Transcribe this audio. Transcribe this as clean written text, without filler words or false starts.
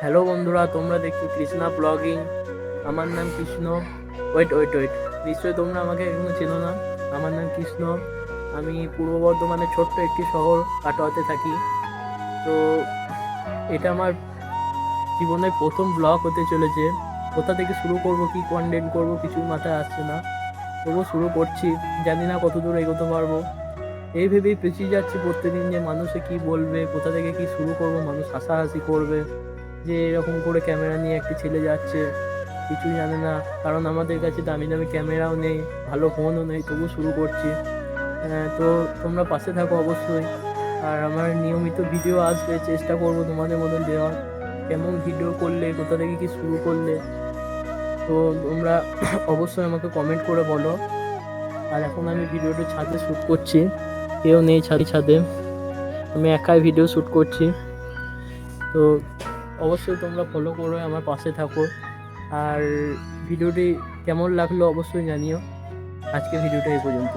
Hello বন্ধুরা, তোমরা দেখছো কৃষ্ণা ব্লগিং। আমার নাম কৃষ্ণ। ওয়েট ওয়েট ওয়েট নিশ্চয়ই তোমরা আমাকে এখনো চেনো না। আমার নাম কৃষ্ণ। আমি পূর্ব বর্ধমানের ছোট্ট একটি শহর কাটোয়াতে থাকি। তো এটা আমার জীবনের প্রথম ব্লগ হতে চলেছে। কোথা থেকে শুরু করব, কি কন্টেন্ট করব কিছু মাথায় আসছে না, তবুও শুরু করছি। জানি না কত দূর এগোতে পারবো। এই ভেবেই পেঁচিয়ে যাচ্ছি প্রত্যেকদিন যে মানুষে কি বলবে, কোথা থেকে কি শুরু করব, মানুষ হাসাহাসি করবে যে এরকম করে ক্যামেরা নিয়ে একটি ছেলে যাচ্ছে, কিছুই জানে না। কারণ আমাদের কাছে দামি দামি ক্যামেরাও নেই, ভালো ফোনও নেই, তবু শুরু করছি। তো তোমরা পাশে থাকো অবশ্যই। আর আমার নিয়মিত ভিডিও আসবে, চেষ্টা করব তোমাদের মতন দেওয়ার। কেমন ভিডিও করলে, কোথা থেকে কি শুরু করলে, তো তোমরা অবশ্যই আমাকে কমেন্ট করে বলো। আর এখন আমি ভিডিওটা ছাদে শ্যুট করছি, কেউ নেই ছাদে, আমি একাই ভিডিও শ্যুট করছি। তো অবশ্যই তোমরা ফলো করো, আমার পাশে থাকো। আর ভিডিওটি কেমন লাগলো অবশ্যই জানিও। আজকে ভিডিওটা এই পর্যন্ত।